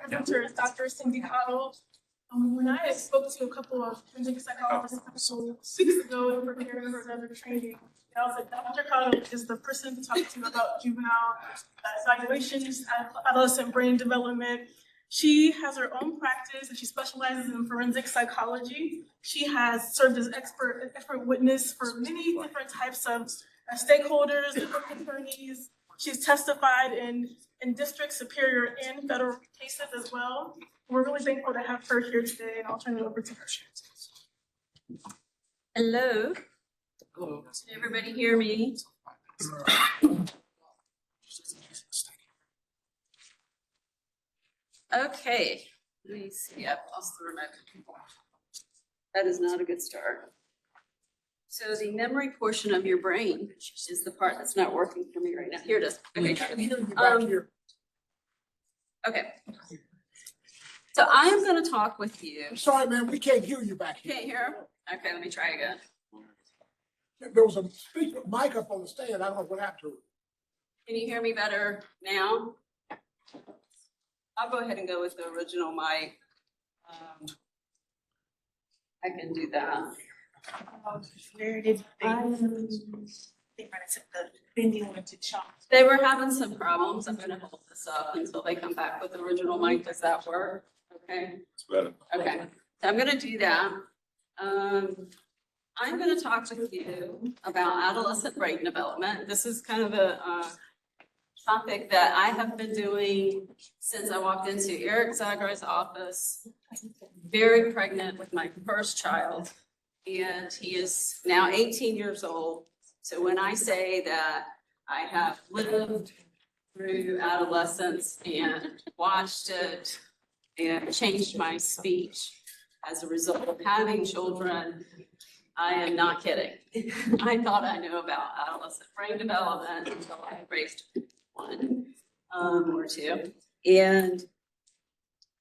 Presenter is Dr. Cindy Cottle. When I spoke to a couple of forensic psychologists a couple weeks ago and preparing for another training, I was like, Dr. Cottle is the person to talk to about juvenile evaluations, adolescent brain development. She has her own practice and she specializes in forensic psychology. She has served as expert witness for many different types of stakeholders, attorneys. She's testified in district, superior, and federal cases as well. We're really thankful to have her here today, and I'll turn it over to her. Hello. Hello. Can everybody hear me? Okay. Let me see. I've lost the remote. That is not a good start. So the memory portion of your brain is the part that's not working for me right now. Here it is. Okay. Okay. So I am going to talk with you. I'm sorry, man. We can't hear you back here. Can't hear? Okay, let me try again. There was a speaker mic up on the stand. I don't know what happened to it. Can you hear me better now? I'll go ahead and go with the original mic. I can do that. Where did they might have took the bending one to chop? They were having some problems. I'm gonna hold this up until they come back with the original mic. Does that work? Okay. It's better. Okay, so I'm gonna do that. I'm gonna talk with you about adolescent brain development. This is kind of a topic that I have been doing since I walked into Eric Zagar's office, very pregnant with my first child. And he is now 18 years old. So when I say that I have lived through adolescence and watched it and changed my speech as a result of having children, I am not kidding. I thought I knew about adolescent brain development until I raised one or two. And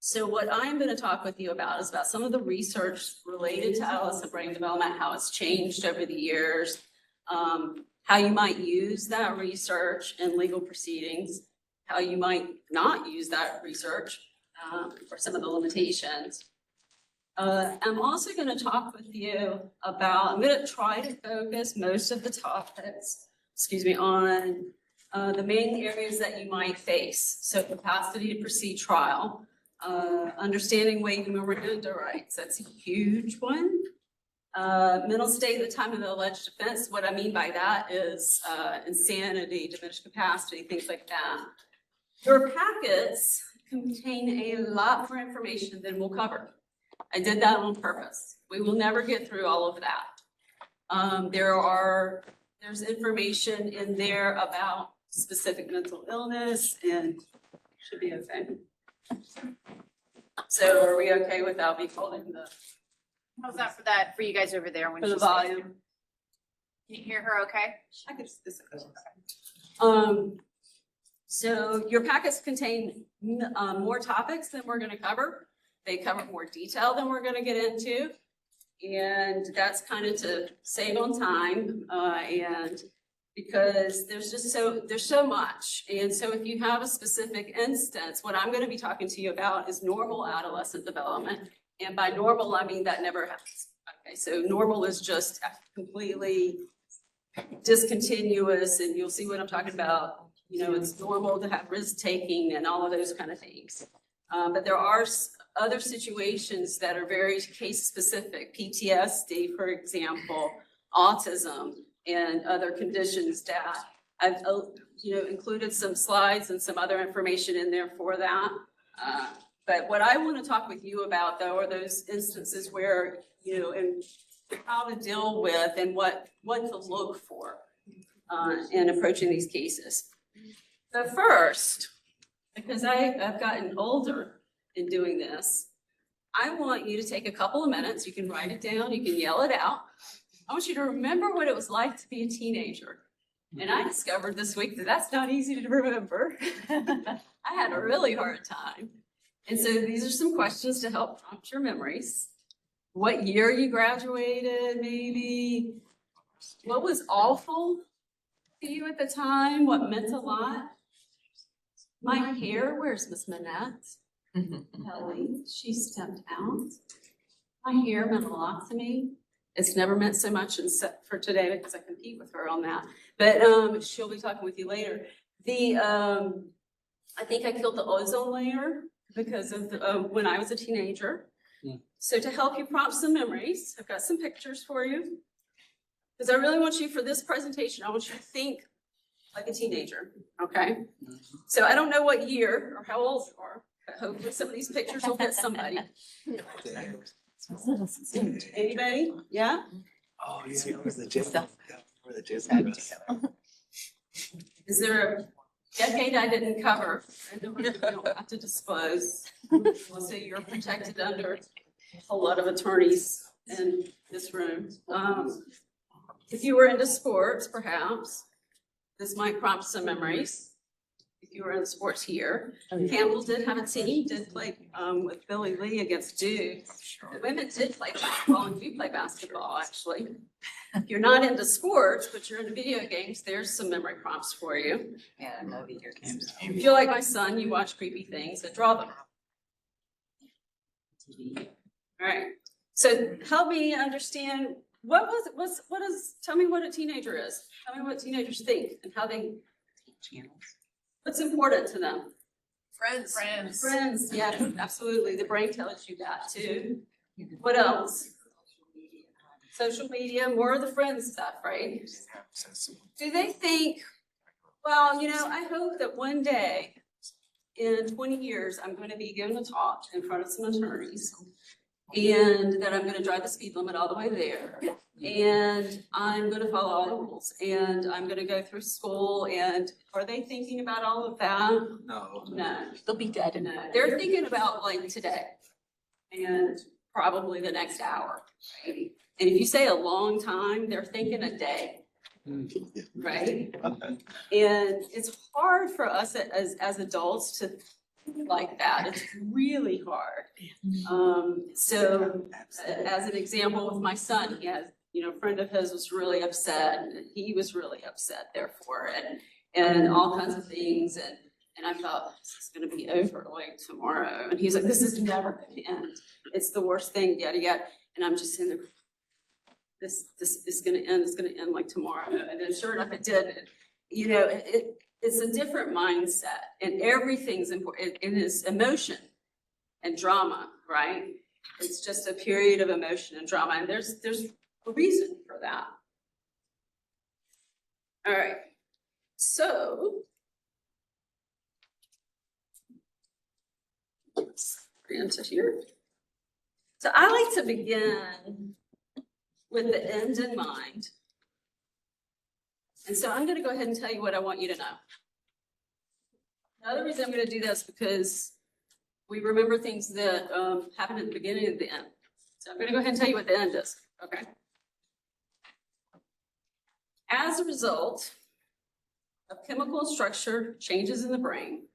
so what I'm going to talk with you about is about some of the research related to adolescent brain development, how it's changed over the years, how you might use that research in legal proceedings, how you might not use that research for some of the limitations. I'm also going to talk with you about, I'm going to try to focus most of the topics, on the main areas that you might face. So capacity to proceed trial, understanding waiving or Miranda rights, that's a huge one. Mental state at the time of the alleged offense, what I mean by that is insanity, diminished capacity, things like that. Your packets contain a lot more information than we'll cover. I did that on purpose. We will never get through all of that. There's information in there about specific mental illness and should be okay. So are we okay without me holding the? How's that for you guys over there when For the she's volume. Can you hear her okay? I could just, this is so your packets contain more topics than we're going to cover. They cover more detail than we're going to get into. And that's kind of to save on time and because there's so much. And so if you have a specific instance, what I'm going to be talking to you about is normal adolescent development. And by normal, I mean that never happens. Okay, so normal is just completely discontinuous, and you'll see what I'm talking about. You know, it's normal to have risk taking and all of those kind of things. But there are other situations that are very case specific, PTSD, for example, autism, and other conditions that I've included some slides and some other information in there for that. But what I want to talk with you about, though, are those instances where, and how to deal with and what to look for in approaching these cases. But first, because I've gotten older in doing this, I want you to take a couple of minutes. You can write it down. You can yell it out. I want you to remember what it was like to be a teenager. And I discovered this week that that's not easy to remember. I had a really hard time. And so these are some questions to help prompt your memories. What year you graduated, maybe? What was awful to you at the time? What meant a lot? My hair, where's Miss Manette? Kelly, she stepped out. My hair meant a lot to me. It's never meant so much except for today because I compete with her on that. But she'll be talking with you later. I think I killed the ozone layer because of when I was a teenager. So to help you prompt some memories, I've got some pictures for you. Because I really want you, for this presentation, I want you to think like a teenager, okay? So I don't know what year or how old you are, but hopefully some of these pictures will hit somebody. Anybody? Yeah? Oh, yeah, where's the gym? Where the gym is. Is there a decade I didn't cover? I don't have to disclose. So you're protected under a lot of attorneys in this room. If you were into sports, perhaps, this might prompt some memories. If you were in sports here, Campbell did have a team, did play with Billy Lee against Duke. The women did play basketball and do play basketball, actually. If you're not into sports, but you're into video games, there's some memory prompts for you. Yeah, I love video games. If you're like my son, you watch creepy things and draw them. All right, so help me understand, tell me what a teenager is. Tell me what teenagers think and how they, what's important to them. Friends, yeah, absolutely. The brain tells you that too. What else? Social media, more of the friends stuff, right? Do they think, well, you know, I hope that one day in 20 years, I'm going to be giving a talk in front of some attorneys and that I'm going to drive the speed limit all the way there. And I'm going to follow all the rules and I'm going to go through school. And are they thinking about all of that? No. No. They'll be dead in No, they're thinking about like today and probably the next hour, right? And if you say a long time, they're thinking a day, right? And it's hard for us as adults to think like that. It's really hard. So as an example with my son, he has, you know, a friend of his was really upset and he was really upset therefore and all kinds of things. And I thought, this is gonna be over like tomorrow. And he's like, this is never gonna end. It's the worst thing, yada, yada. And I'm just in there, this is gonna end, it's gonna end like tomorrow. And then sure enough, it did. You know, it's a different mindset and everything's important. It is emotion and drama, right? It's just a period of emotion and drama. And there's a reason for that. All right, so. Into here. So I like to begin with the end in mind. And so I'm going to go ahead and tell you what I want you to know. Another reason I'm going to do this is because we remember things that happen at the beginning and the end. So I'm going to go ahead and tell you what the end is. Okay. As a result of chemical structure changes in the brain,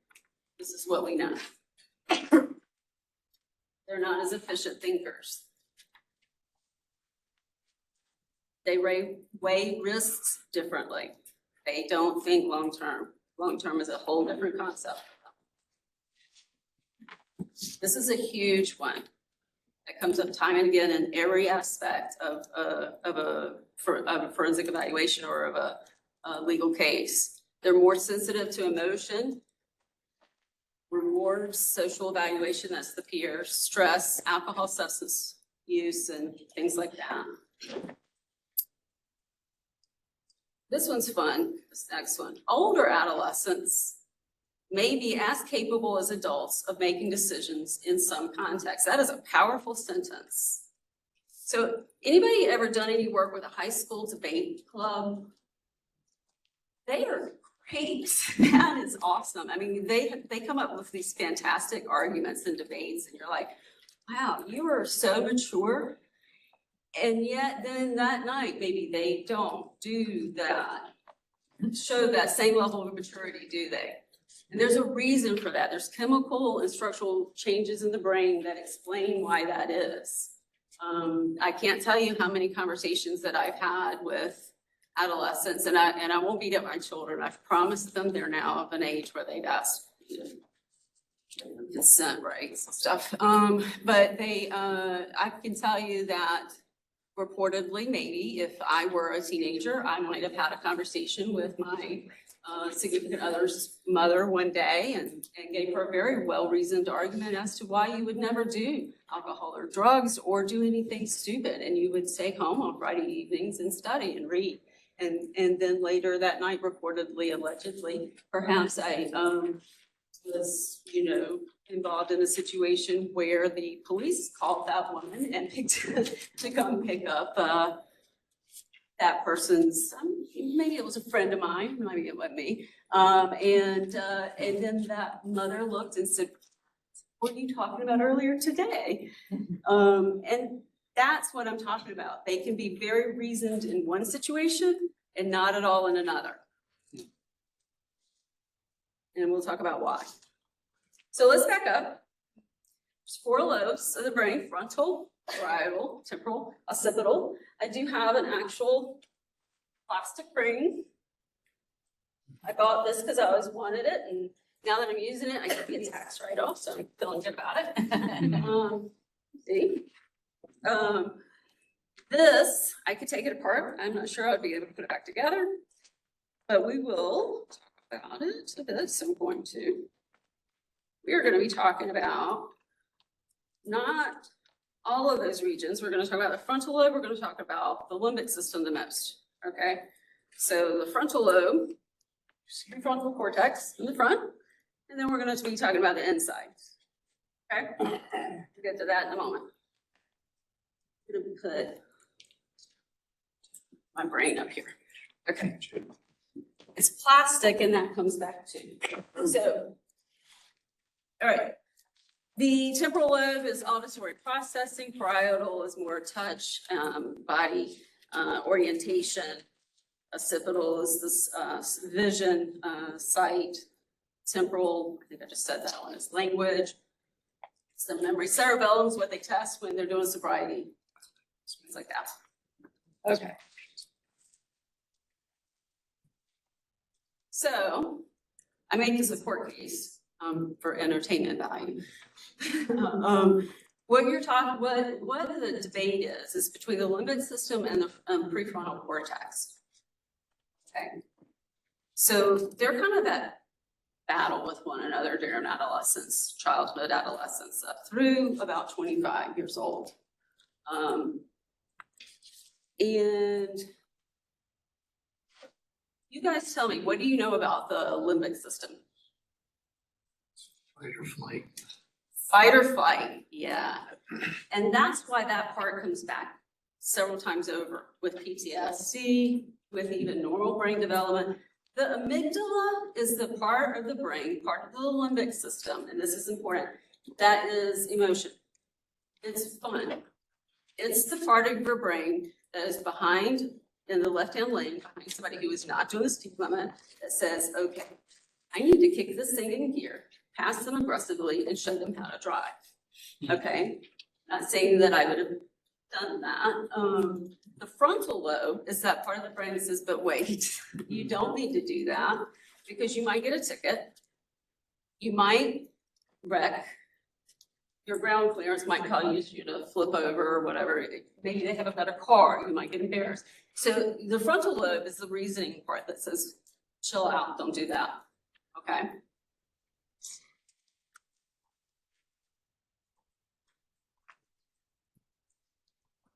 this is what we know. They're not as efficient thinkers. They weigh risks differently. They don't think long-term. Long-term is a whole different concept. This is a huge one that comes up time and again in every aspect of a forensic evaluation or of a legal case. They're more sensitive to emotion, rewards, social evaluation, that's the peers, stress, alcohol, substance use, and things like that. This one's fun, this next one. Older adolescents may be as capable as adults of making decisions in some context. That is a powerful sentence. So anybody ever done any work with a high school debate club? They are great. That is awesome. I mean, they come up with these fantastic arguments and debates and you're like, wow, you are so mature. And yet then that night, maybe they don't do that, show that same level of maturity, do they? And there's a reason for that. There's chemical and structural changes in the brain that explain why that is. I can't tell you how many conversations that I've had with adolescents, and I won't beat up my children. I've promised them they're now of an age where they've asked consent rights and stuff. But they, I can tell you that reportedly, maybe if I were a teenager, I might have had a conversation with my significant other's mother one day and gave her a very well-reasoned argument as to why you would never do alcohol or drugs or do anything stupid. And you would stay home on Friday evenings and study and read. And then later that night, reportedly, allegedly, perhaps I was, involved in a situation where the police called that woman and to come pick up that person's, maybe it was a friend of mine, maybe it wasn't me. And then that mother looked and said, what were you talking about earlier today? And that's what I'm talking about. They can be very reasoned in one situation and not at all in another. And we'll talk about why. So let's back up. There's 4 lobes of the brain: frontal, parietal, temporal, occipital. I do have an actual plastic brain. I bought this because I always wanted it, and now that I'm using it, I get the tax write-off, so I'm feeling good about it. See? This, I could take it apart. I'm not sure I'd be able to put it back together, but we will talk about it a bit, so I'm going to. We are going to be talking about not all of those regions. We're going to talk about the frontal lobe. We're going to talk about the limbic system the most, okay? So the frontal lobe, prefrontal cortex in the front, and then we're going to be talking about the inside, okay? We'll get to that in a moment. I'm going to put my brain up here. Okay. It's plastic, and that comes back to. So, all right. The temporal lobe is auditory processing. Parietal is more touch, body orientation. Occipital is this vision, sight. Temporal, I think I just said that one, is language. Some memory. Cerebellum is what they test when they're doing sobriety. Things like that. Okay. So I made this a court case for entertainment value. What you're talking, what the debate is between the limbic system and the prefrontal cortex. Okay. So they're kind of at battle with one another during adolescence, childhood, adolescence, up through about 25 years old. And you guys tell me, what do you know about the limbic system? Fight or flight. Fight or flight, yeah. And that's why that part comes back several times over with PTSD, with even normal brain development. The amygdala is the part of the brain, part of the limbic system, and this is important, that is emotion. It's fun. It's the part of your brain that is behind, in the left-hand lane, behind somebody who is not doing the speed limit, that says, okay, I need to kick this thing in gear, pass them aggressively, and show them how to drive. Okay? Not saying that I would have done that. The frontal lobe is that part of the brain that says, but wait, you don't need to do that because you might get a ticket. You might wreck. Your ground clearance might call you to flip over or whatever. Maybe they have a better car. You might get embarrassed. So the frontal lobe is the reasoning part that says, chill out, don't do that. Okay?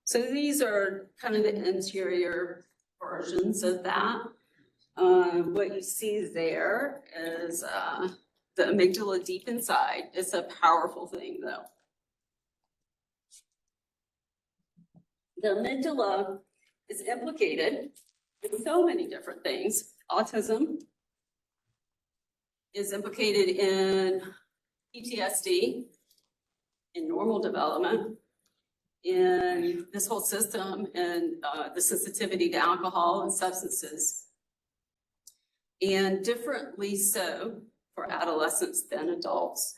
So these are kind of the interior versions of that. What you see there is the amygdala deep inside. It's a powerful thing though. The amygdala is implicated in so many different things. Autism is implicated in PTSD, in normal development, in this whole system, and the sensitivity to alcohol and substances. And differently so for adolescents than adults.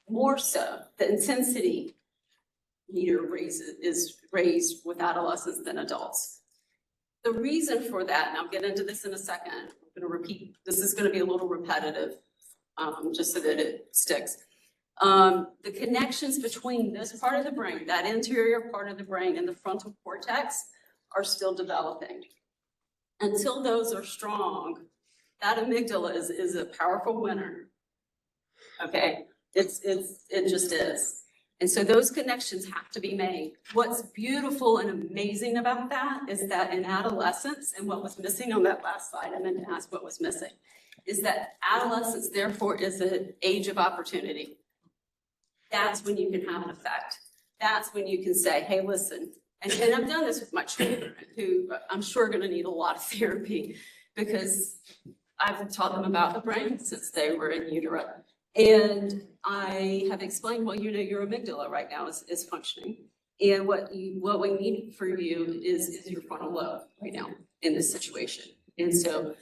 More so, the intensity meter is raised with adolescents than adults. The reason for that, and I'll get into this in a second, I'm going to repeat, this is going to be a little repetitive just so that it sticks. The connections between this part of the brain, that interior part of the brain, and the frontal cortex are still developing. Until those are strong, that amygdala is a powerful winner. Okay, it just is. And so those connections have to be made. What's beautiful and amazing about that is that in adolescence, and what was missing on that last slide, I meant to ask what was missing, is that adolescence therefore is an age of opportunity. That's when you can have an effect. That's when you can say, hey, listen, and I've done this with my children who I'm sure are gonna need a lot of therapy because I've taught them about the brain since they were in utero. And I have explained, well, you know, your amygdala right now is functioning. And what we need for you is your frontal lobe right now in this situation. And so,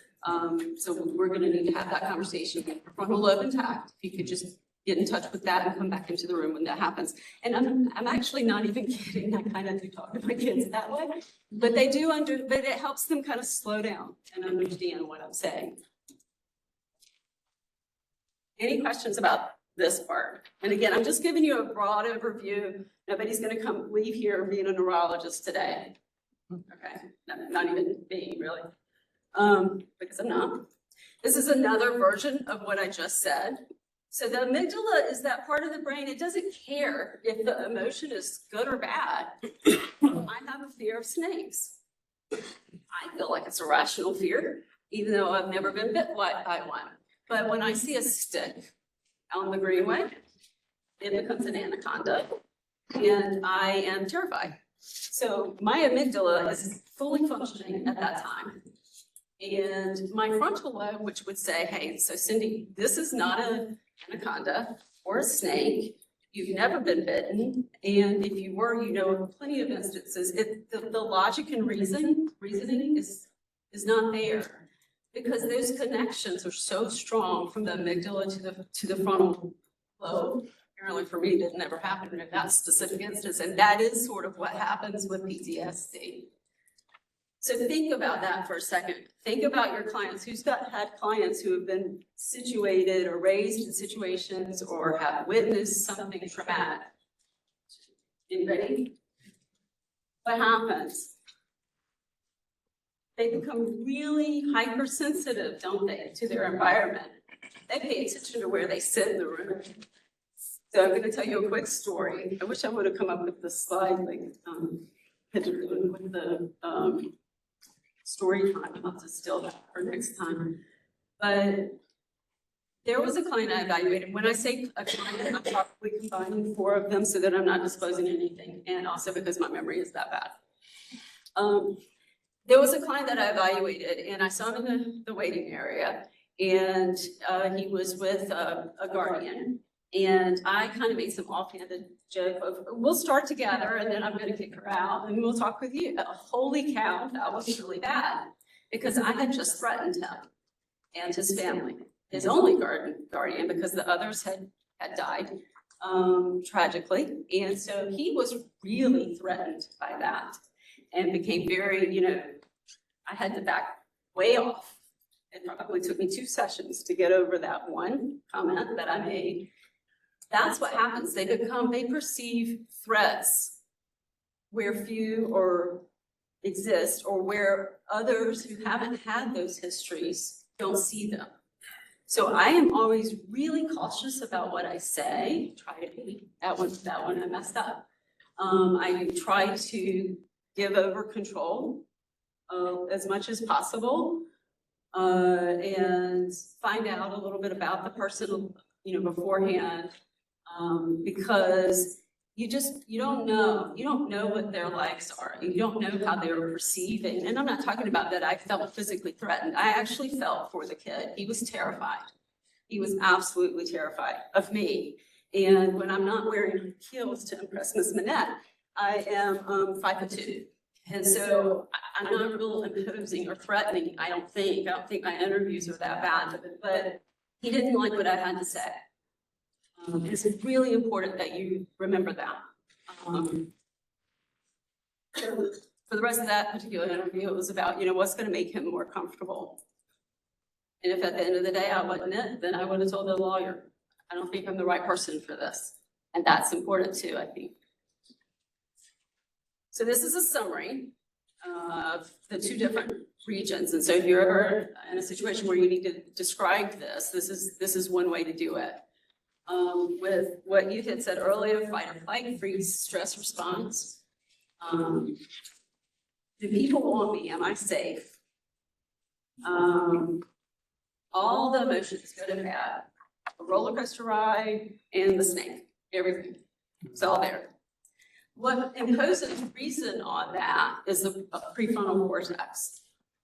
so we're gonna need to have that conversation, get your frontal lobe intact. If you could just get in touch with that and come back into the room when that happens. And I'm actually not even kidding. I kind of do talk to my kids that way, but they do but it helps them kind of slow down and understand what I'm saying. Any questions about this part? And again, I'm just giving you a broad overview. Nobody's going to leave here being a neurologist today. Okay, not even me, really, because I'm not. This is another version of what I just said. So the amygdala is that part of the brain. It doesn't care if the emotion is good or bad. I have a fear of snakes. I feel like it's a rational fear, even though I've never been bit by one. But when I see a stick on the greenway, it becomes an anaconda, and I am terrified. So my amygdala is fully functioning at that time. And my frontal lobe, which would say, hey, so Cindy, this is not an anaconda or a snake. You've never been bitten. And if you were, you know of plenty of instances. The logic and reasoning is not there. Because those connections are so strong from the amygdala to the frontal lobe. Apparently for me, it never happened in that specific instance. And that is sort of what happens with PTSD. So think about that for a second. Think about your clients. Who's had clients who have been situated or raised in situations or have witnessed something traumatic? Anybody? What happens? They become really hypersensitive, don't they, to their environment. They pay attention to where they sit in the room. So I'm going to tell you a quick story. I wish I would have come up with the slide like with the story time. I'll have to steal that for next time. But there was a client I evaluated. When I say a client, I'm probably combining 4 of them so that I'm not disclosing anything, and also because my memory is that bad. There was a client that I evaluated, and I saw him in the waiting area, and he was with a guardian. And I kind of made some offhanded joke of, we'll start together, and then I'm going to kick her out, and we'll talk with you. Holy cow, that was really bad, because I had just threatened him and his family, his only guardian, because the others had died tragically. And so he was really threatened by that. And became very, you know, I had to back way off. It probably took me 2 sessions to get over that one comment that I made. That's what happens. They perceive threats where few or exist, or where others who haven't had those histories don't see them. So I am always really cautious about what I say. Try to be. That one I messed up. I try to give over control as much as possible, and find out a little bit about the person, you know, beforehand, because you don't know what their lives are. You don't know how they're perceiving. And I'm not talking about that I felt physically threatened. I actually felt for the kid. He was terrified. He was absolutely terrified of me. And when I'm not wearing heels to impress Miss Manette, I am 5'2". And so I'm not real imposing or threatening, I don't think my interviews are that bad, but he didn't like what I had to say. It's really important that you remember that. For the rest of that particular interview, it was about, you know, what's going to make him more comfortable. And if at the end of the day I wasn't it, then I would have told the lawyer, I don't think I'm the right person for this. And that's important too, I think. So this is a summary of the two different regions. And so if you're ever in a situation where you need to describe this, this is one way to do it. With what you had said earlier, fight or flight, freeze, stress response. Do people want me? Am I safe? All the emotions, good and bad. A roller coaster ride and the snake, everything. It's all there. What imposes reason on that is the prefrontal cortex.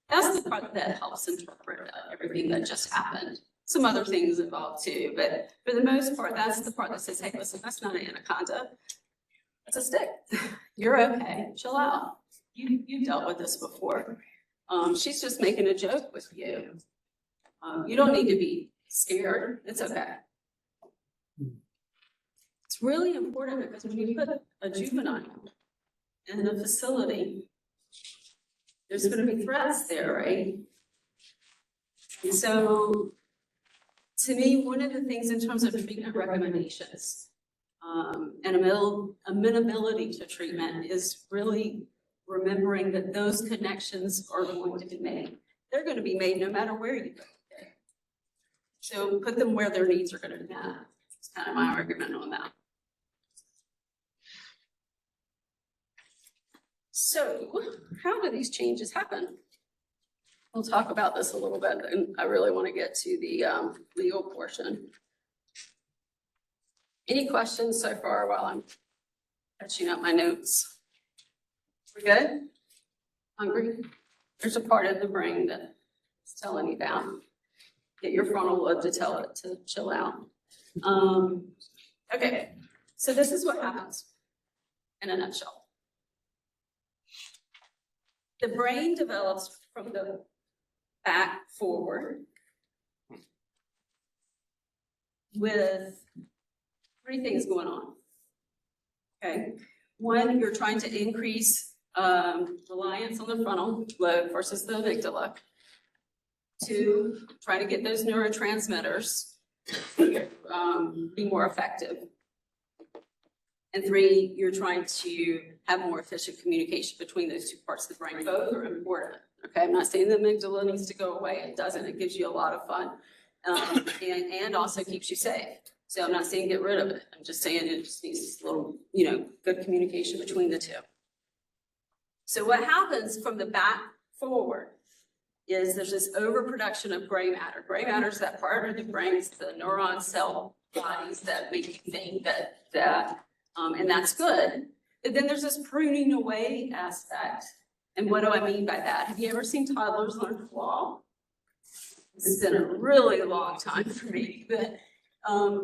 That's the part that helps interpret everything that just happened. Some other things involved too, but for the most part, that's the part that says, hey, listen, that's not an anaconda. That's a stick. You're okay. Chill out. You've dealt with this before. She's just making a joke with you. You don't need to be scared. It's okay. It's really important because when you put a juvenile in a facility, there's going to be threats there, right? And so, to me, one of the things in terms of treatment recommendations and amenability to treatment is really remembering that those connections are going to be made. They're going to be made no matter where you go. Okay? So put them where their needs are going to be met. That's kind of my argument on that. So how do these changes happen? We'll talk about this a little bit, and I really want to get to the legal portion. Any questions so far while I'm catching up my notes? We good? Hungry? There's a part of the brain that's telling you down. Get your frontal lobe to tell it to chill out. Okay, so this is what happens in a nutshell. The brain develops from the back forward with three things going on. Okay, one, you're trying to increase reliance on the frontal lobe versus the amygdala. Two, trying to get those neurotransmitters be more effective. And three, you're trying to have more efficient communication between those two parts of the brain. Both are important. Okay, I'm not saying the amygdala needs to go away. It doesn't. It gives you a lot of fun and also keeps you safe. So I'm not saying get rid of it. I'm just saying it just needs a little, good communication between the two. So what happens from the back forward is there's this overproduction of gray matter. Gray matter is that part of the brain, the neuron cell bodies that make you think that and that's good. But then there's this pruning away aspect. And what do I mean by that? Have you ever seen toddlers learn to walk? This has been a really long time for me, but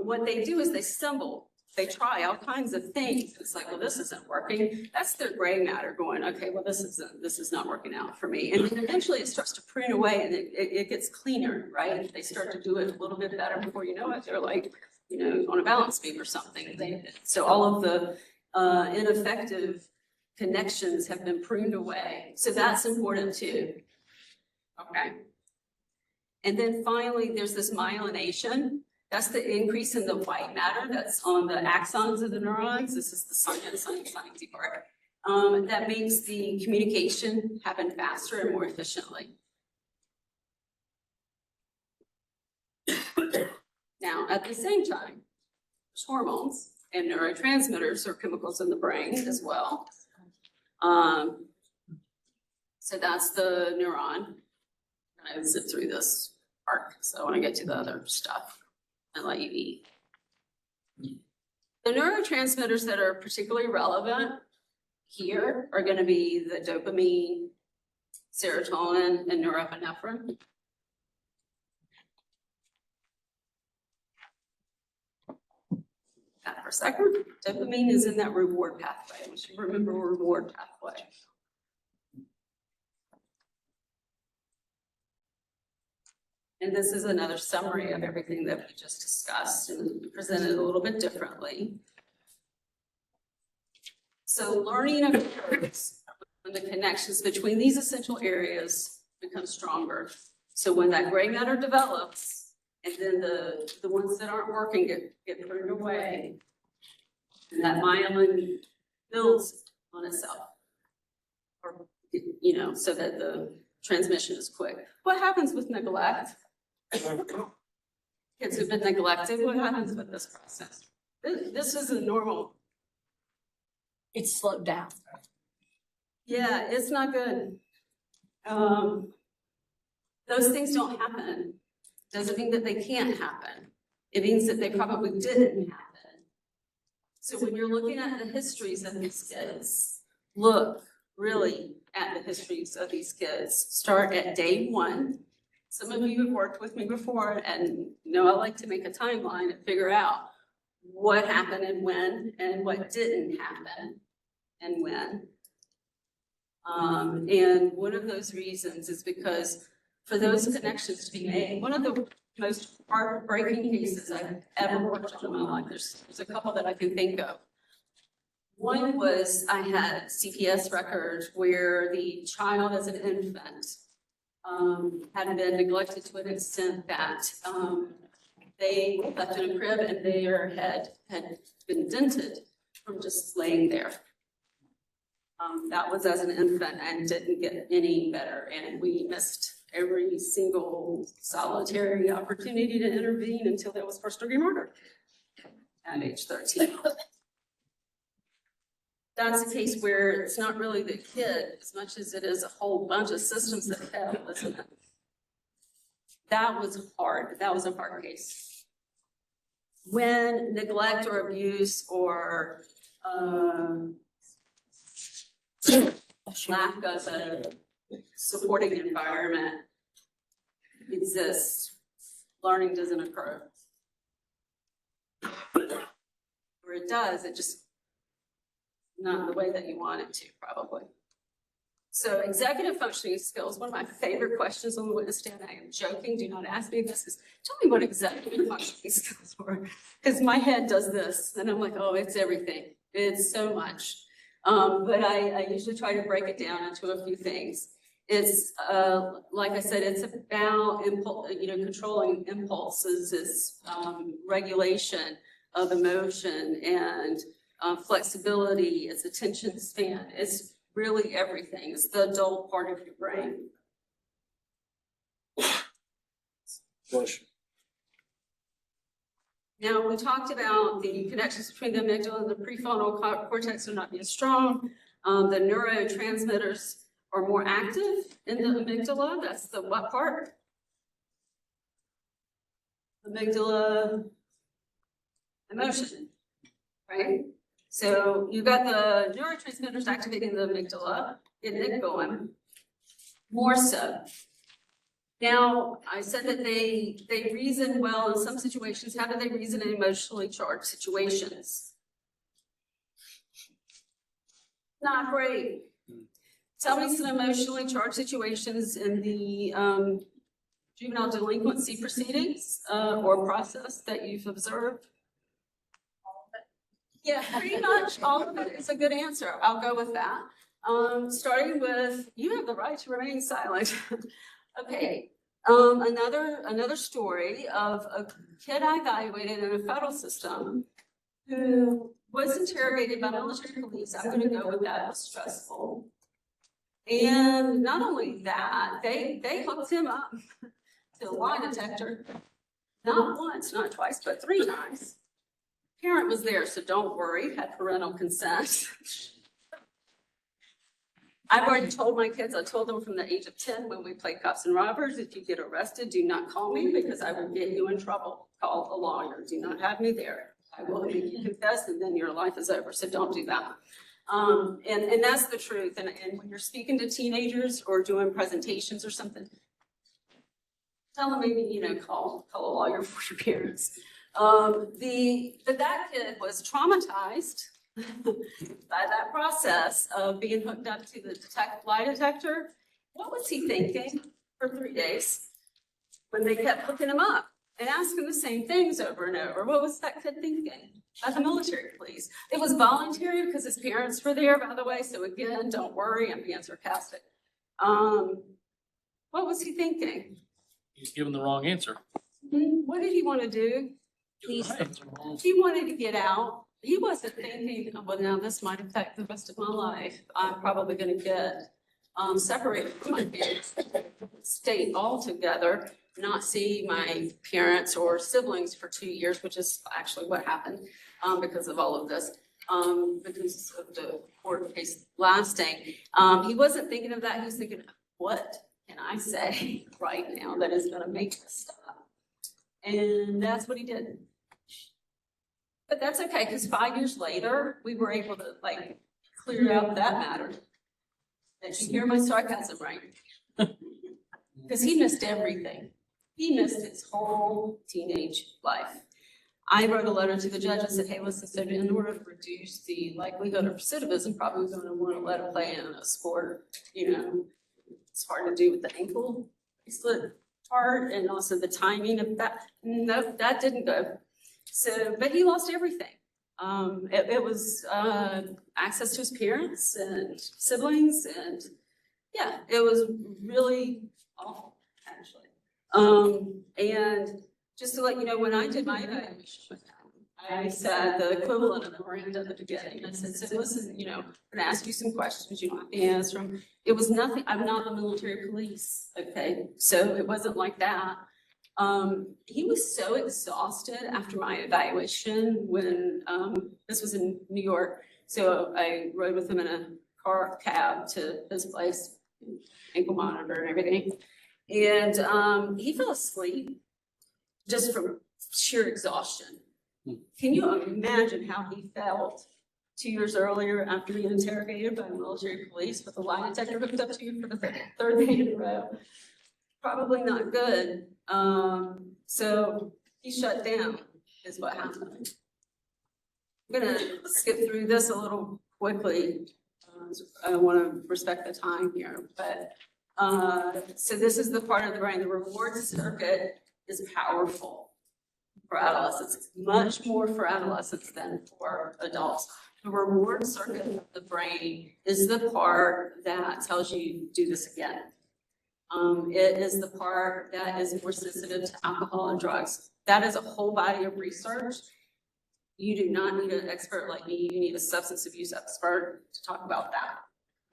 what they do is they stumble. They try all kinds of things. It's like, well, this isn't working. That's their gray matter going, okay, well, this is not working out for me. And then eventually it starts to prune away and it gets cleaner, right? They start to do it a little bit better before you know it. They're like, on a balance beam or something. So all of the ineffective connections have been pruned away. So that's important too. Okay. And then finally, there's this myelination. That's the increase in the white matter that's on the axons of the neurons. This is the sciencey part. That makes the communication happen faster and more efficiently. Now, at the same time, there's hormones and neurotransmitters or chemicals in the brain as well. So that's the neuron. And I zip through this part, so I want to get to the other stuff and let you eat. The neurotransmitters that are particularly relevant here are going to be the dopamine, serotonin, and norepinephrine. That for a second. Dopamine is in that reward pathway. We should remember reward pathway. And this is another summary of everything that we just discussed and presented a little bit differently. So learning occurs when the connections between these essential areas become stronger So when that gray matter develops, and then the ones that aren't working get pruned away, and that myelin builds on itself. Or, you know, so that the transmission is quick. What happens with neglect? Kids who've been neglected, what happens with this process? This is a normal. It's slowed down. Yeah, it's not good. Those things don't happen. Doesn't mean that they can't happen. It means that they probably didn't happen. So when you're looking at the histories of these kids, look really at the histories of these kids. Start at day one. Some of you have worked with me before and know I like to make a timeline and figure out what happened and when, and what didn't happen and when. And one of those reasons is because for those connections to be made, one of the most heartbreaking cases I've ever worked on in my life, there's a couple that I can think of. One was I had CPS records where the child as an infant had been neglected to an extent that they left in a crib and their head had been dented from just laying there. That was as an infant and didn't get any better, and we missed every single solitary opportunity to intervene until there was first-degree murder at age 13. That's a case where it's not really the kid as much as it is a whole bunch of systems that fail, isn't it? That was hard. That was a hard case. When neglect or abuse or lack of a supporting environment exists, learning doesn't occur. Or it does, it just not the way that you want it to, probably. So executive functioning skills, one of my favorite questions on the witness stand, I am joking, do not ask me this, is tell me what executive functioning skills were. Because my head does this, and I'm like, oh, it's everything. It's so much. But I usually try to break it down into a few things. It's, like I said, it's about controlling impulses, it's regulation of emotion and flexibility, it's attention span, it's really everything. It's the adult part of your brain. Now, we talked about the connections between the amygdala and the prefrontal cortex are not being strong. The neurotransmitters are more active in the amygdala. That's the what part? Amygdala emotion, right? So you've got the neurotransmitters activating the amygdala, getting it going, more so. Now, I said that they reason well in some situations. How do they reason in emotionally charged situations? Not great. Tell me some emotionally charged situations in the juvenile delinquency proceedings or process that you've observed. Yeah, pretty much all of it is a good answer. I'll go with that. Starting with, you have the right to remain silent. Okay, another story of a kid I evaluated in a federal system who was interrogated by military police. I'm gonna go with that, it was stressful. And not only that, they hooked him up to a lie detector, not once, not twice, but 3 times. Parent was there, so don't worry, had parental consent. I've already told my kids, I told them from the age of 10 when we played cops and robbers, if you get arrested, do not call me because I will get you in trouble. Call a lawyer, do not have me there. I will make you confess and then your life is over, so don't do that. And that's the truth. And when you're speaking to teenagers or doing presentations or something, tell them maybe, call a lawyer for your parents. That kid was traumatized by that process of being hooked up to the lie detector. What was he thinking for 3 days when they kept hooking him up and asking the same things over and over? What was that kid thinking? By the military police. It was voluntary because his parents were there, by the way. So again, don't worry, I'm being sarcastic. What was he thinking? He's given the wrong answer. What did he want to do? He wanted to get out. He wasn't thinking, well, now this might affect the rest of my life. I'm probably gonna get separated from my parents, stay all together, not see my parents or siblings for 2 years, which is actually what happened because of all of this, because of the court case lasting. He wasn't thinking of that. He was thinking, what can I say right now that is gonna make this stop? And that's what he did. But that's okay, because 5 years later, we were able to like clear out that matter. Did you hear my sarcasm, right? Because he missed everything. He missed his whole teenage life. I wrote a letter to the judge and said, hey, listen, so in order to reduce the likelihood of recidivism, probably going to want to let him play in a sport, you know, it's hard to do with the ankle bracelet part and also the timing of that. No, that didn't go. So, but he lost everything. It was access to his parents and siblings, and yeah, it was really awful, actually. And just to let you know, when I did my evaluation with him, I said the equivalent of the Miranda at the beginning. I said, so listen, you know, I'm gonna ask you some questions, you don't have to answer them. It was nothing, I'm not the military police, okay? So it wasn't like that. He was so exhausted after my evaluation when, this was in New York. So I rode with him in a cab to his place, ankle monitor and everything. And, he fell asleep just from sheer exhaustion. Can you imagine how he felt 2 years earlier after being interrogated by military police with a lie detector hooked up to you for the third day in a row? Probably not good. So he shut down is what happened. I'm gonna skip through this a little quickly. I wanna respect the time here, but, so this is the part of the brain. The reward circuit is powerful for adolescents. It's much more for adolescents than for adults. The reward circuit of the brain is the part that tells you do this again. It is the part that is more sensitive to alcohol and drugs. That is a whole body of research. You do not need an expert like me. You need a substance abuse expert to talk about that,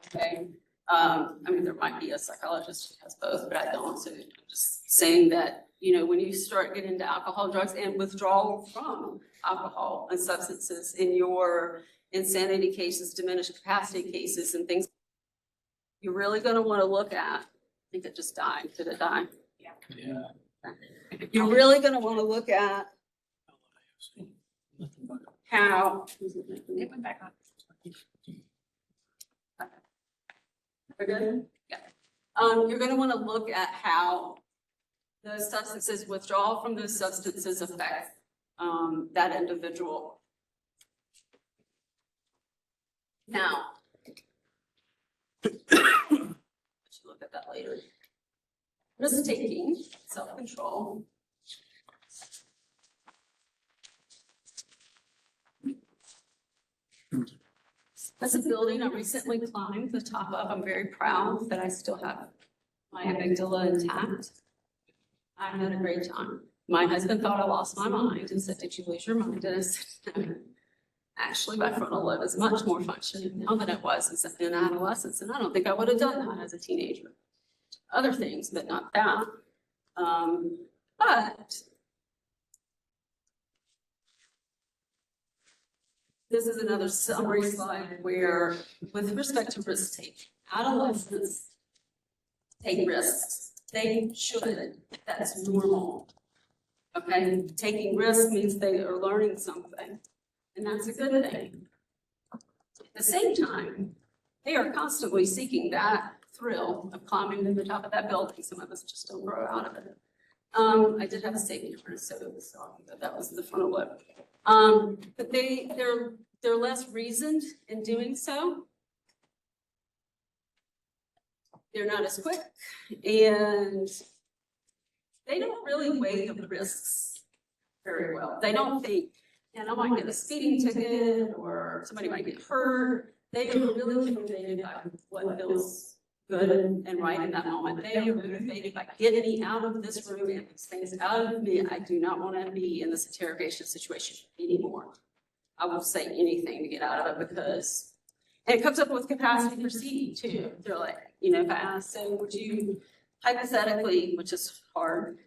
okay? I mean, there might be a psychologist who has both, but I don't. So I'm just saying that, you know, when you start getting into alcohol, drugs, and withdrawal from alcohol and substances in your insanity cases, diminished capacity cases, and things, you're really going to want to look at. I think it just died. Did it die? Yeah. You're really going to want to look at how. It went back on. We're good? Yeah. You're going to want to look at how those substances, withdrawal from those substances affect that individual. Now, let's look at that later. Risk taking, self-control. That's a building I recently climbed the top of. I'm very proud that I still have my amygdala intact. I had a great time. My husband thought I lost my mind and said, did you lose your mind? And I said, no. Actually, my frontal lobe is much more functioning now than it was in adolescence. And I don't think I would have done that as a teenager. Other things, but not that. But this is another summary slide where, with respect to risk taking, adolescents take risks. They should. That's normal. Okay, taking risks means they are learning something, and that's a good thing. At the same time, they are constantly seeking that thrill of climbing to the top of that building. Some of us just don't grow out of it. I did have a safety harness, so that was the frontal lobe. But they're less reasoned in doing so. They're not as quick, and they don't really weigh the risks very well. They don't think, and I might get a speeding ticket or somebody might get hurt. They are really motivated by what feels good and right in that moment. They are motivated by get me out of this room and these things out of me. I do not want to be in this interrogation situation anymore. I will say anything to get out of it because, and it comes up with capacity proceeding too. They're like, if I ask, so would you hypothetically, which is hard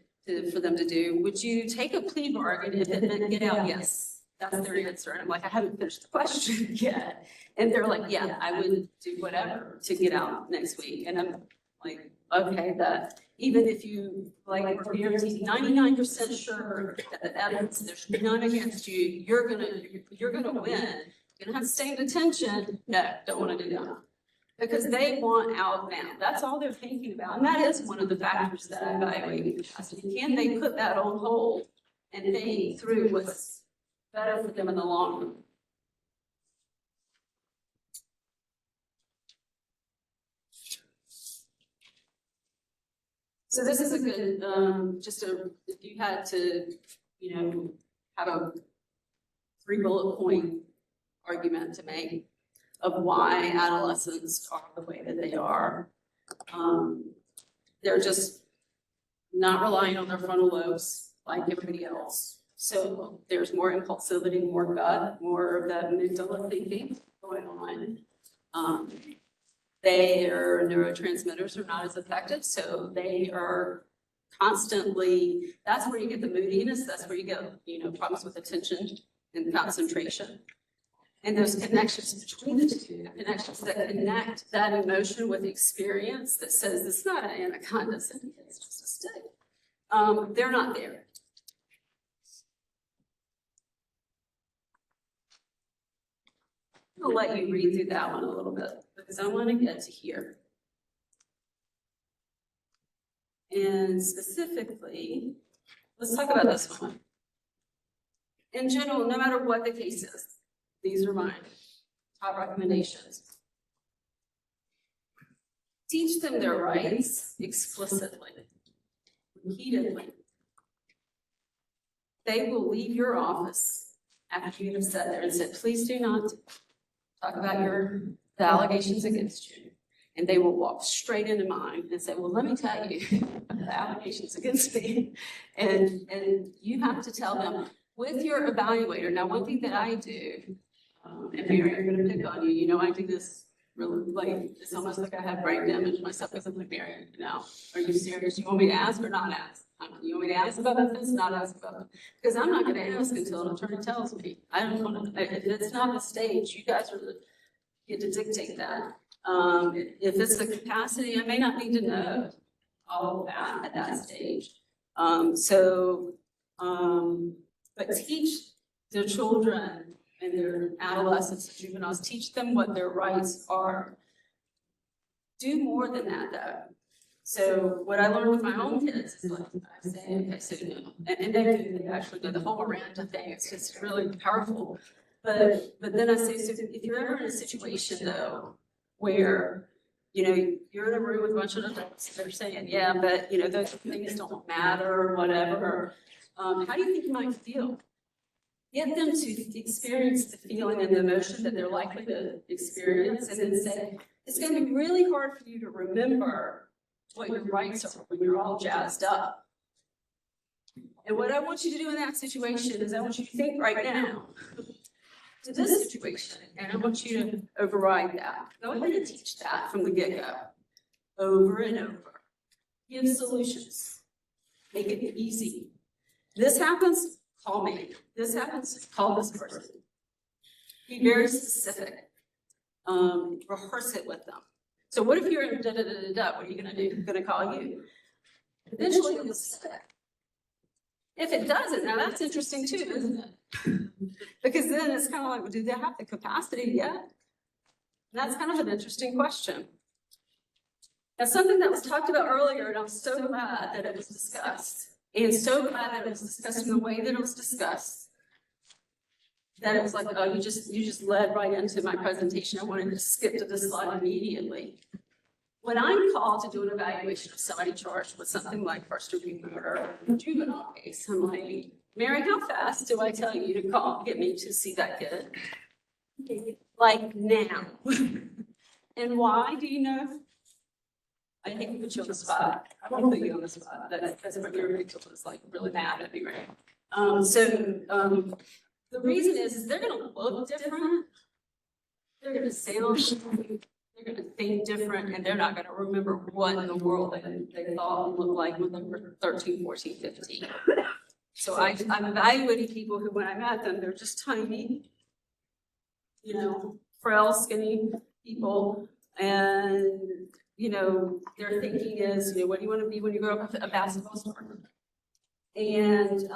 for them to do, would you take a plea bargain if it meant get out? Yes. That's their answer. And I'm like, I haven't finished the question yet. And they're like, yeah, I would do whatever to get out next week. And I'm like, okay, that even if you like are guaranteed 99% sure that the evidence, there's none against you, you're gonna win. You're gonna have to stay in detention. No, don't want to do that. Because they want out now. That's all they're thinking about. And that is one of the factors that I evaluate in capacity. Can they put that on hold and think through what's better for them in the long run? So this is a good, if you had to, have a 3 bullet point argument to make of why adolescents are the way that they are. They're just not relying on their frontal lobes like everybody else. So there's more impulsivity, more gut, more of that amygdala thinking going on. Their neurotransmitters are not as effective, so they are constantly, that's where you get the moodiness, that's where you get, problems with attention and concentration. And those connections between the two, connections that connect that emotion with experience that says it's not an anaconda, it's just a stick. They're not there. I'll let you read through that one a little bit because I want to get to here. And specifically, let's talk about this one. In general, no matter what the case is, these are mine, top recommendations. Teach them their rights explicitly, repeatedly. They will leave your office after you have sat there and said, please do not talk about the allegations against you. And they will walk straight into mine and say, well, let me tell you the allegations against me. And you have to tell them with your evaluator. Now, one thing that I do, and Mary, I'm going to pick on you, I do this really, it's almost like I have brain damage myself because I'm like, Mary, are you serious? You want me to ask or not ask? You want me to ask about this, not ask about it? Because I'm not going to ask until an attorney tells me. I don't want to, if it's not the stage, you guys get to dictate that. If it's the capacity, I may not need to know all of that at that stage. But teach their children and their adolescents and juveniles, teach them what their rights are. Do more than that though. So what I learned with my own kids is like, I say, okay, so and they actually do the whole Miranda thing. It's just really powerful. But then I say, so if you're ever in a situation though, where, you're in a room with a bunch of adults, they're saying, yeah, but those things don't matter or whatever. How do you think you might feel? Get them to experience the feeling and the emotion that they're likely to experience and then say, it's going to be really hard for you to remember what your rights are when you're all jazzed up. And what I want you to do in that situation is I want you to think right now to this situation, and I want you to override that. Go ahead and teach that from the get-go, over and over. Give solutions. Make it easy. This happens, call me. This happens, call this person. Be very specific. Rehearse it with them. So what if you're in da-da-da-da-da? What are you going to do? I'm going to call you. Eventually it'll stick. If it doesn't, now that's interesting too, isn't it? Because then it's kind of like, well, do they have the capacity yet? And that's kind of an interesting question. That's something that was talked about earlier, and I'm so glad that it was discussed. And so glad that it was discussed in the way that it was discussed. That it was like, oh, you just led right into my presentation. I wanted to skip to this slide immediately. When I'm called to do an evaluation of somebody charged with something like first-degree murder or juvenile case, I'm like, Mary, how fast do I tell you to get me to see that kid? Like now. And why do you know? I hate to put you on the spot. I won't put you on the spot. That's what your Rachel was like really mad at me, right? The reason is they're gonna look different. They're gonna sound different, they're gonna think different, and they're not gonna remember what in the world they thought and looked like when they were 13, 14, 15. So I'm evaluating people who, when I met them, they're just tiny, you know, frail, skinny people, and their thinking is, what do you want to be when you grow up? A basketball star. And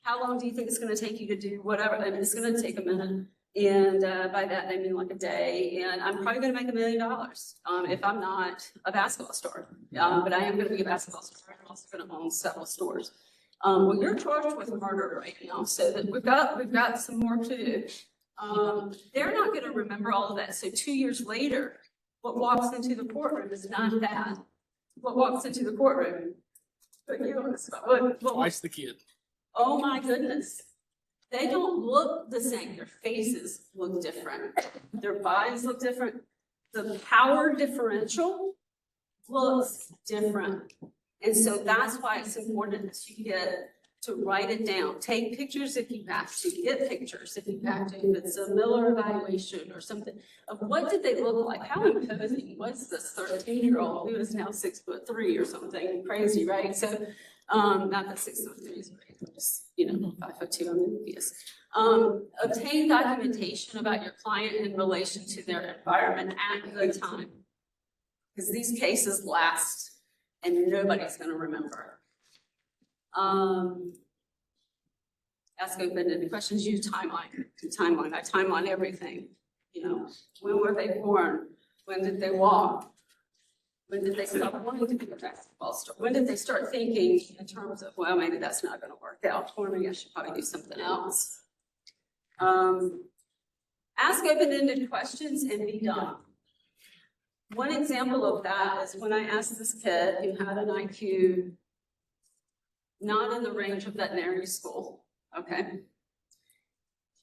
how long do you think it's going to take you to do whatever? I mean, it's going to take a minute. And by that, I mean like a day. And I'm probably going to make $1 million if I'm not a basketball star. But I am going to be a basketball star. I'm also going to own several stores. Well, you're charged with murder right now, so that we've got some more to do. They're not going to remember all of that. So 2 years later, what walks into the courtroom is not that. What walks into the courtroom? But you on the spot. Twice the kid. Oh my goodness. They don't look the same. Their faces look different. Their bodies look different. The power differential looks different. And so that's why it's important to write it down. Take pictures if you have to. Get pictures if you have to. If it's a Miller evaluation or something of what did they look like? How imposing was this 13-year-old who is now 6'3" or something crazy, right? So, not that 6'3" is great, just 5'2". I'm envious. Obtain documentation about your client in relation to their environment at the time, because these cases last, and nobody's going to remember. Ask open-ended questions. Use timeline. I timeline everything. When were they born? When did they walk? When did they stop wanting to be a basketball star? When did they start thinking in terms of, well, maybe that's not going to work out for me. I should probably do something else. Ask open-ended questions and be done. One example of that is when I asked this kid who had an IQ not in the range of veterinary school, okay?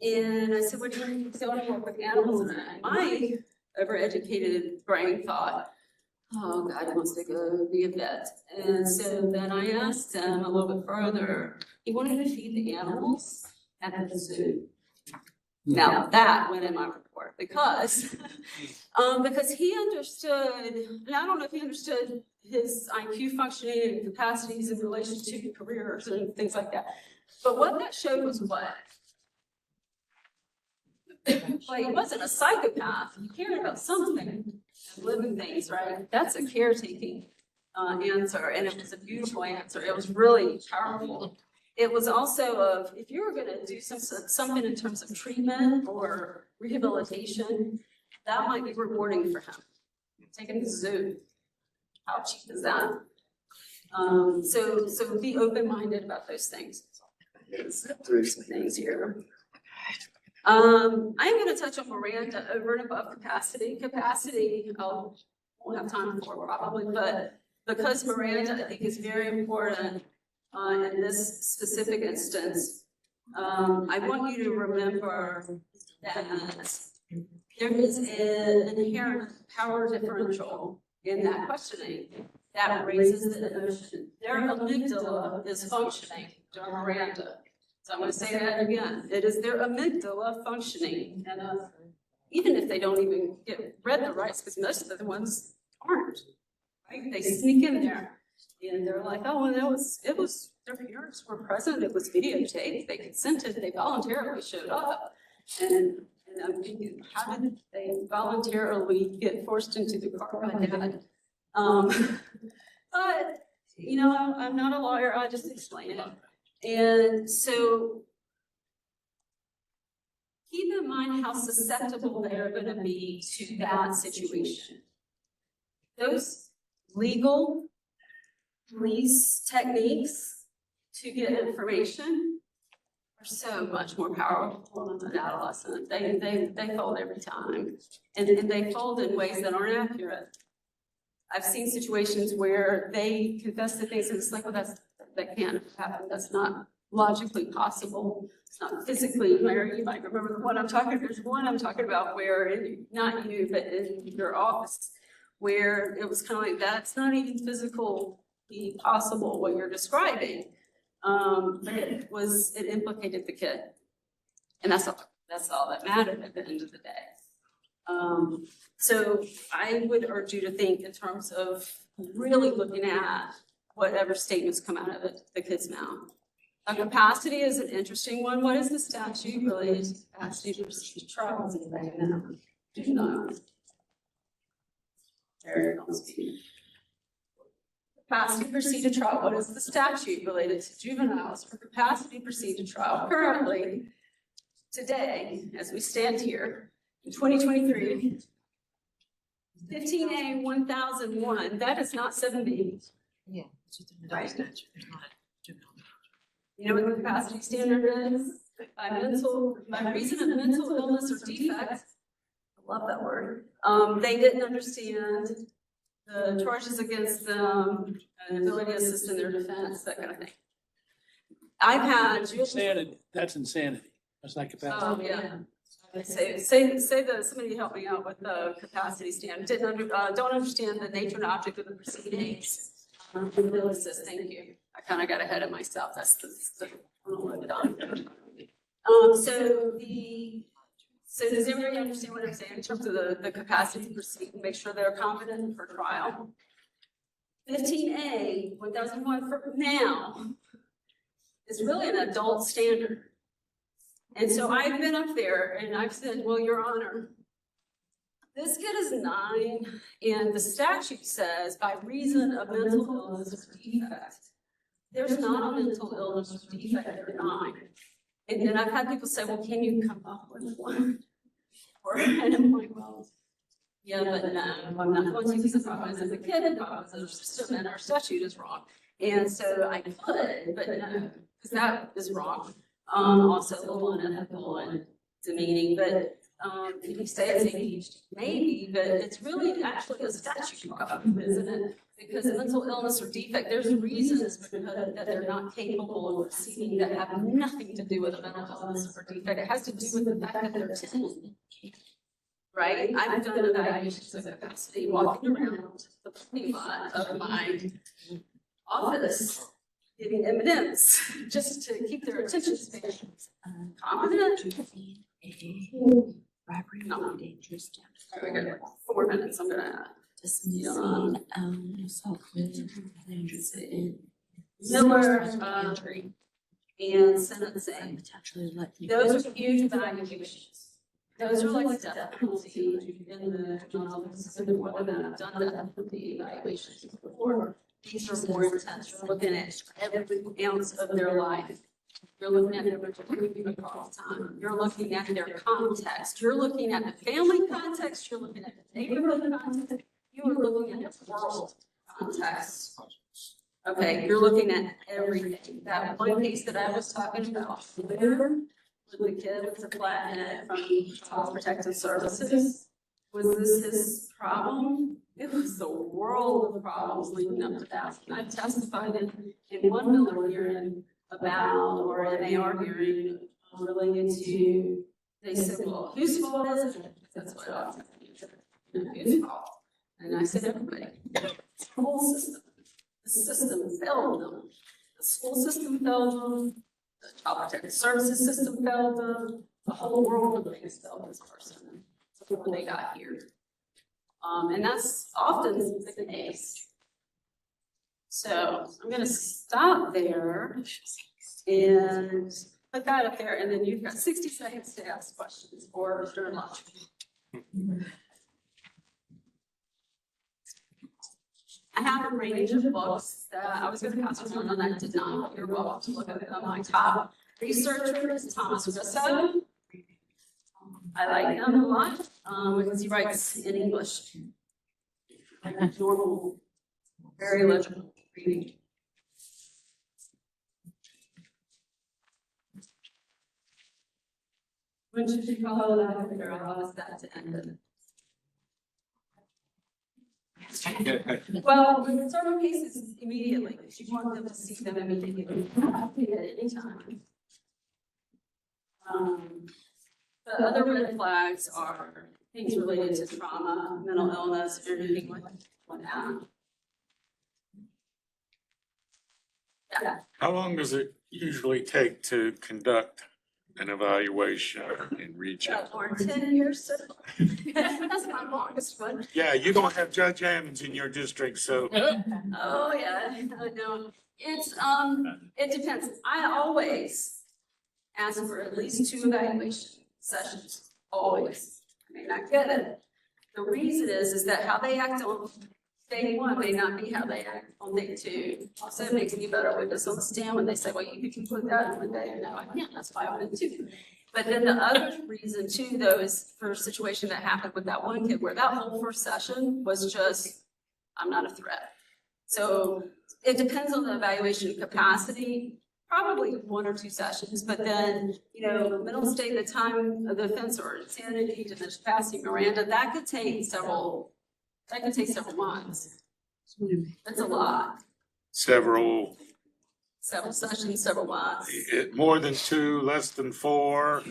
And I said, what do you want to work with animals? And my overeducated brain thought, oh God, he wants to go be a vet. And so then I asked him a little bit further. He wanted to feed the animals at the zoo. Now that went in my report because he understood, and I don't know if he understood his IQ functioning and capacities in relation to careers and things like that. But what that showed was what? Like, he wasn't a psychopath. He cared about something, living things, right? That's a caretaking answer, and it was a beautiful answer. It was really powerful. It was also of, if you were going to do something in terms of treatment or rehabilitation, that might be rewarding for him. Take him to the zoo. How cheap is that? So be open-minded about those things. Through some things here. I'm going to touch on Miranda over and above capacity. Capacity, I won't have time for probably, but because Miranda, I think, is very important in this specific instance, I want you to remember that there is an inherent power differential in that questioning that raises the emotion. Their amygdala is functioning during Miranda. So I'm going to say that again. It is their amygdala functioning. And even if they don't even get read the rights, because most of the ones aren't, right? They sneak in there and they're like, oh, and it was, their parents were present. It was videotaped. They consented. They voluntarily showed up. And I'm thinking, how did they voluntarily get forced into the car by dad? But, I'm not a lawyer. I just explain it. And so keep in mind how susceptible they're going to be to that situation. Those legal police techniques to get information are so much more powerful than an adolescent. They fold every time, and they fold in ways that aren't accurate. I've seen situations where they confess to things and it's like, well, that can't happen. That's not logically possible. It's not physically. Mary, you might remember the one I'm talking about. There's one I'm talking about where, not you, but in your office, where it was kind of like, that's not even physically possible what you're describing. But it implicated the kid. And that's all that mattered at the end of the day. So I would urge you to think in terms of really looking at whatever statements come out of the kid's mouth. A capacity is an interesting one. What is the statute related to capacity to proceed to trial? Do not. There you go. Capacity to proceed to trial. What is the statute related to juveniles for capacity to proceed to trial? Currently, today, as we stand here in 2023, 15A 1001, that is not 7B. Yeah. Right. You know what the capacity standard is? By reason of mental illness or defect, I love that word, they didn't understand the charges against them, and ability to assist in their defense, that kind of thing. I've had. Insanity, that's insanity. That's not Oh, capacity. yeah. Somebody help me out with the capacity standard. Don't understand the nature and object of the proceedings. Thank you. I kind of got ahead of myself. That's the so does everybody understand what I'm saying in terms of the capacity to proceed and make sure they're competent for trial? 15A 1001 for now is really an adult standard. And so I've been up there and I've said, well, Your Honor, this kid is 9 and the statute says by reason of mental illness or defect. There's not a mental illness or defect at 9. And then I've had people say, well, can you come up with one? And I'm like, well, yeah, but no, I'm not going to, because the problem is the kid, the problem is our system and our statute is wrong. And so I could, but no, because that is wrong. Also a little unethical and demeaning, but if you say it's ADHD, maybe, but it's really actually a statute problem, isn't it? Because mental illness or defect, there's reasons that they're not capable of receiving that have nothing to do with a mental illness or defect. It has to do with the fact that they're 10. Right? I've done evaluations of capacity walking around the parking lot of my office getting M&Ms just to keep their attention span. Confident? No. Dangerous. We got 4 minutes. I'm gonna. Miller and sentencing. Those are huge evaluations. Those are like death penalty in the juvenile system. More than I've done death penalty evaluations before. These are more intense. You're looking at every ounce of their life. You're looking at their across time. You're looking at their context. You're looking at the family context. You're looking at the neighborhood context. You are looking at the world context. Okay, you're looking at everything. That one case that I was talking about earlier, with the kid with the flat head from Child Protective Services, was this his problem? It was the world of problems leading up to that. And I testified in one Miller hearing about, or an AR hearing related to, they said, well, whose fault is it? That's what I was saying. Whose fault? And I said, everybody. The whole system. The system failed them. The school system failed them. The Child Protective Services system failed them. The whole world of things failed this person before they got here. And that's often the case. So I'm going to stop there and put that up there, and then you've got 60 seconds to ask questions or during lunch. I have a range of books that I was going to pass around, and I did not. You're welcome to look at them. My top researcher is Thomas Russo. I like him a lot because he writes in English. Like normal, very legible reading. When should you follow that? Or how is that to end it? Well, in certain cases, immediately, because you want them to see them immediately, at any time. The other red flags are things related to trauma, mental illness, or anything like that. Yeah, How long does it usually take to conduct an evaluation in region? or 10 years. So that's my longest one. Yeah, you don't have Judge Ammons in your district, so Oh, yeah, I know. It's, it depends. I always ask for at least 2 evaluation sessions, always. I may not get it. The reason is that how they act on day 1 may not be how they act on day 2. Also, it makes me a better witness on the stand when they say, well, you can conclude that in 1 day, and no, I can't, that's why I went 2. But then the other reason too, though, is for a situation that happened with that one kid where that whole first session was just, I'm not a threat. So it depends on the evaluation capacity, probably 1 or 2 sessions, but then, you know, mental state at the time of the offense or insanity, diminished capacity, Miranda, that could take several months. That's a lot. several, Several sessions, several months. more than 2, less than 4.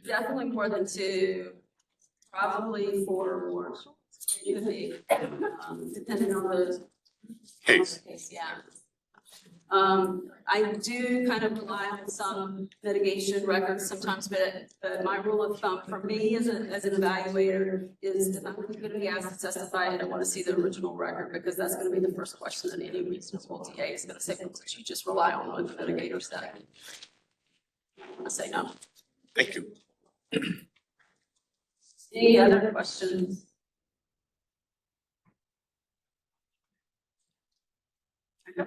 Definitely more than 2, probably 4 or more. It could be, depending on the Case. yeah. I do kind of rely on some mitigation records sometimes, but my rule of thumb for me as an evaluator is if I'm going to be asked to testify, I don't want to see the original record because that's going to be the first question that any reasonable TA is going to say, well, did you just rely on what the mitigator said? I'm going to say no. Thank you. Any other questions? Okay.